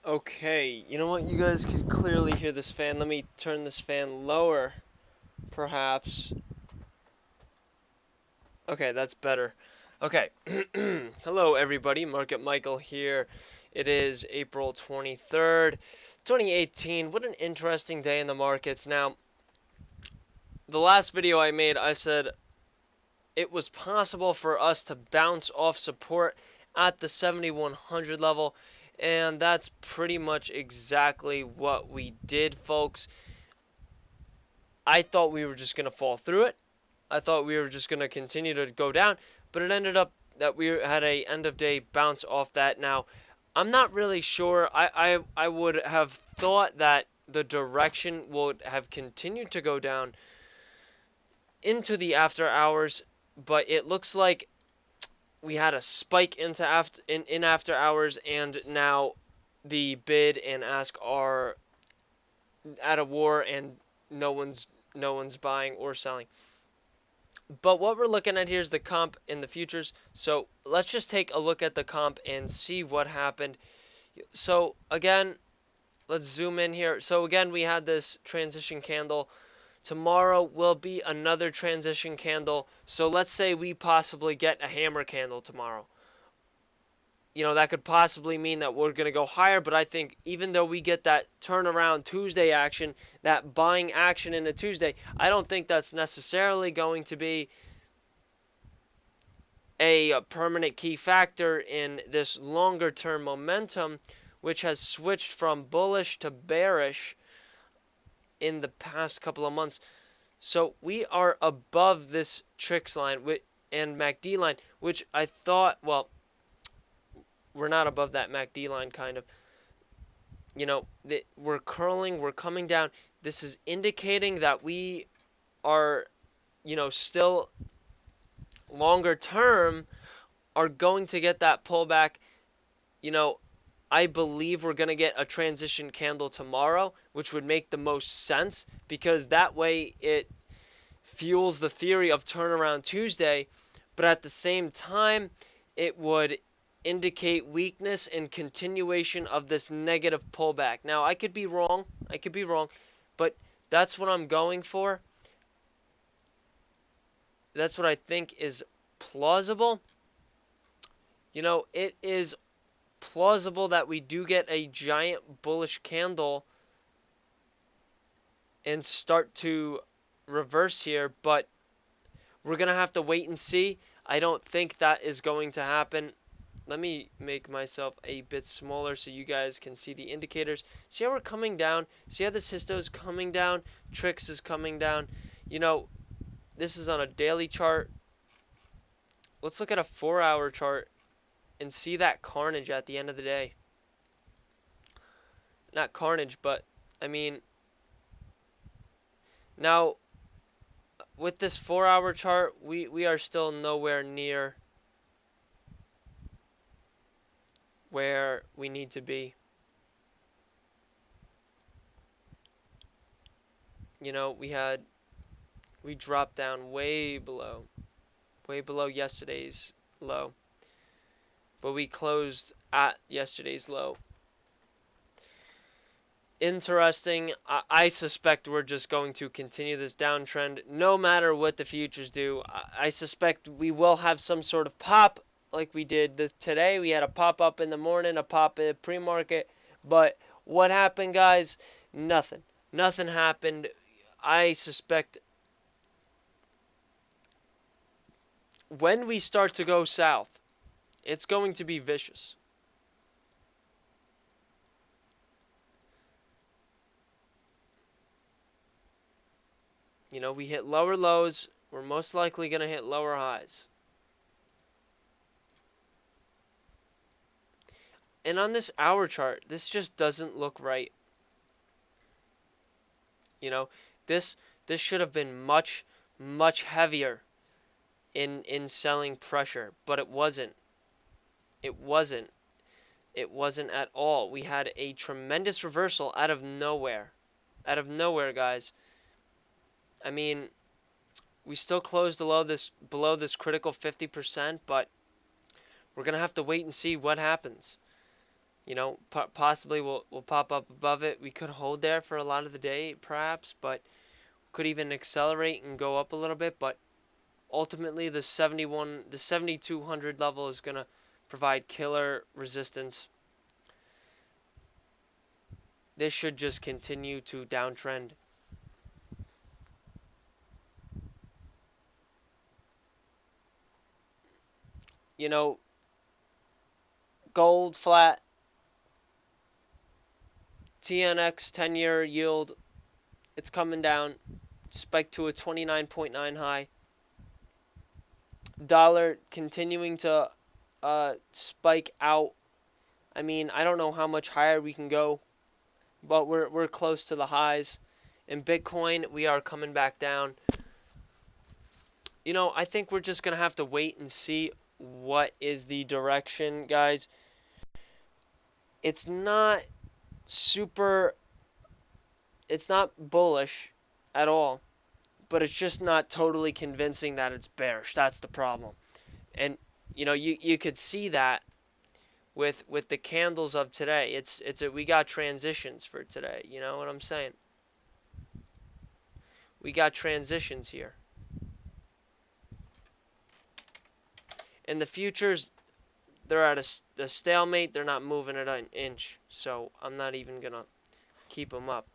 Okay, you know what? You guys could clearly hear this fan. Let me turn this fan lower, perhaps. Okay, that's better. Okay. Hello, everybody. Market Michael here. It is April 23rd, 2018. What an interesting day in the markets. Now, the last video I made, I said it was possible for us to bounce off support at the 7100 level, and that's pretty much exactly what we did, folks. I thought we were just going to fall through it. I thought we were just going to continue to go down, but it ended up that we had a end of day bounce off that. Now, I'm not really sure. I would have thought that the direction would have continued to go down into the after hours, but it looks like we had a spike into in after hours, and now the bid and ask are at a war, and no one's buying or selling. But what we're looking at here is the comp in the futures. So let's just take a look at the comp and see what happened. So again, let's zoom in here. So again, we had this transition candle. Tomorrow will be another transition candle. So let's say we possibly get a hammer candle tomorrow. That could possibly mean that we're going to go higher, but I think even though we get that turnaround Tuesday action, that buying action in a Tuesday, I don't think that's necessarily going to be a permanent key factor in this longer term momentum, which has switched from bullish to bearish in the past couple of months. So we are above this Trix line and MACD line, which I thought, well, we're not above that MACD line, kind of. We're curling, we're coming down. This is indicating that we are, still longer term are going to get that pullback. I believe we're going to get a transition candle tomorrow, which would make the most sense because that way it fuels the theory of turnaround Tuesday, but at the same time, it would indicate weakness and continuation of this negative pullback. Now, I could be wrong, but that's what I'm going for. That's what I think is plausible. It is plausible that we do get a giant bullish candle and start to reverse here, but we're going to have to wait and see. I don't think that is going to happen. Let me make myself a bit smaller so you guys can see the indicators. See how we're coming down? See how this histo is coming down? Trix is coming down. This is on a daily chart. Let's look at a 4-hour chart and see that carnage at the end of the day. Not carnage, but I mean, now with this 4-hour chart, we are still nowhere near where we need to be. We dropped down way below yesterday's low, but we closed at yesterday's low. Interesting. I suspect we're just going to continue this downtrend no matter what the futures do. I suspect we will have some sort of pop like we did today. We had a pop up in the morning, a pop in pre-market, but what happened, guys? Nothing. Nothing happened. I suspect when we start to go south, it's going to be vicious. We hit lower lows. We're most likely going to hit lower highs. And on this hour chart, this just doesn't look right. This should have been much, much heavier in selling pressure, but it wasn't. It wasn't. It wasn't at all. We had a tremendous reversal out of nowhere. Out of nowhere, guys. I mean, we still closed below this critical 50%, but We're gonna have to wait and see what happens. Possibly we'll pop up above it. We could hold there for a lot of the day, perhaps, but could even accelerate and go up a little bit. But ultimately, the 7,200 level is gonna provide killer resistance. This should just continue to downtrend. You know, gold flat, TNX 10-year yield, it's coming down, spiked to a 29.9 high. Dollar continuing to spike out. I mean, I don't know how much higher we can go, but we're close to the highs. In Bitcoin, we are coming back down. I think we're just going to have to wait and see what is the direction, guys. It's not super, it's not bullish at all, but it's just not totally convincing that it's bearish. That's the problem. And you could see that with the candles of today. We got transitions for today. You know what I'm saying? We got transitions here. In the futures, they're at a stalemate. They're not moving it an inch. So I'm not even going to keep them up.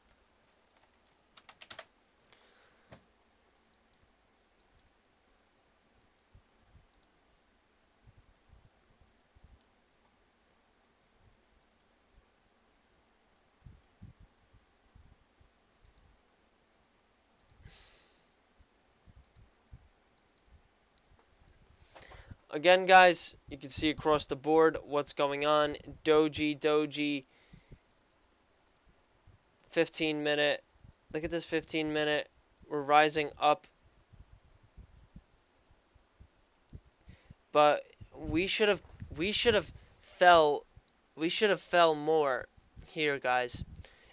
Again, guys, you can see across the board what's going on. Doji, 15-minute. Look at this 15-minute. We're rising up. But we should have fell we should have fell more here, guys.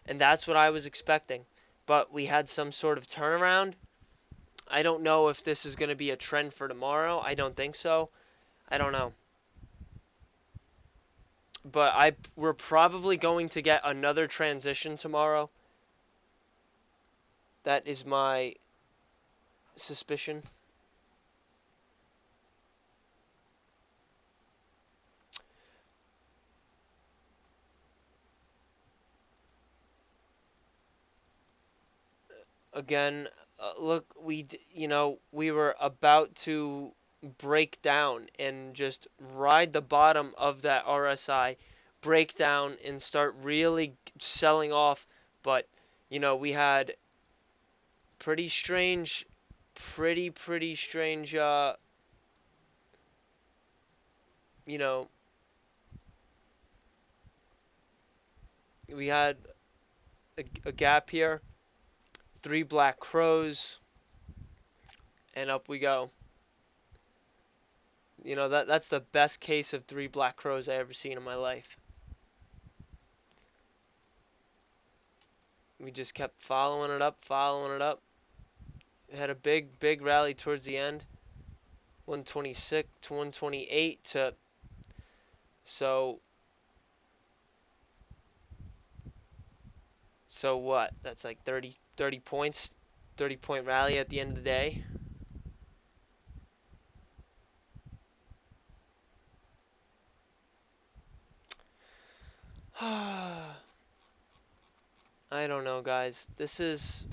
And that's what I was expecting. But we had some sort of turnaround. I don't know if this is going to be a trend for tomorrow. I don't think so. I don't know. But we're probably going to get another transition tomorrow. That is my suspicion. Again, look, we were about to break down and just ride the bottom of that RSI, break down and start really selling off. But, we had pretty strange, pretty strange, you know, we had a gap here, three black crows, and up we go. That's the best case of three black crows I ever seen in my life. We just kept following it up, following it up. It had a big rally towards the end. 126 to 128 to so what? That's like 30 points, 30-point rally at the end of the day. I don't know, guys. This is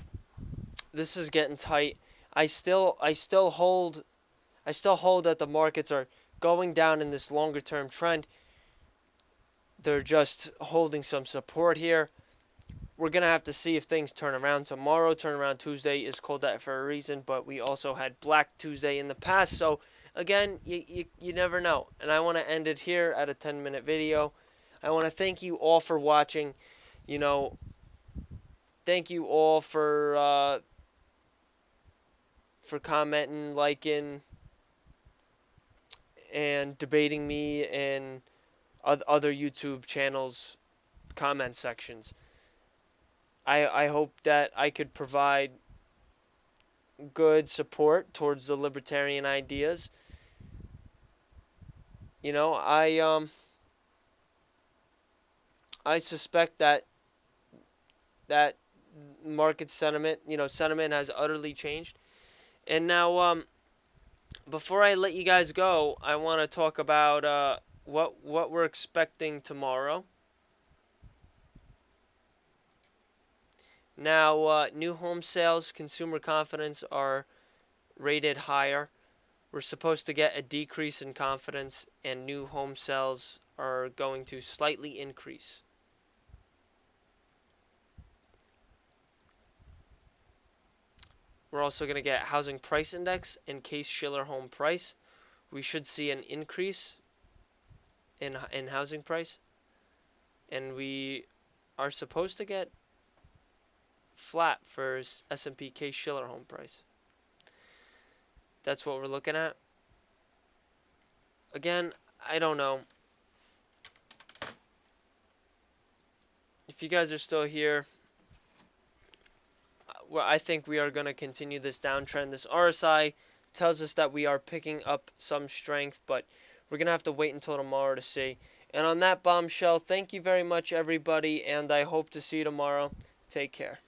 getting tight. I still hold that the markets are going down in this longer term trend. They're just holding some support here. We're going to have to see if things turn around tomorrow. Turnaround Tuesday is called that for a reason, but we also had Black Tuesday in the past. So, again, you never know. And I want to end it here at a 10-minute video. I want to thank you all for watching. Thank you all for commenting, liking, and debating me and other YouTube channels' comment sections. I hope that I could provide good support towards the libertarian ideas. You know, I suspect that market sentiment, sentiment has utterly changed. And now, before I let you guys go, I want to talk about what we're expecting tomorrow. Now, new home sales, consumer confidence are rated higher. We're supposed to get a decrease in confidence, and new home sales are going to slightly increase. We're also going to get housing price index and Case-Shiller home price. We should see an increase in housing price, and we are supposed to get flat for S&P Case-Shiller home price. That's what we're looking at. Again, I don't know. If you guys are still here, well, I think we are going to continue this downtrend. This RSI tells us that we are picking up some strength, but we're going to have to wait until tomorrow to see. And on that bombshell, thank you very much, everybody, and I hope to see you tomorrow. Take care.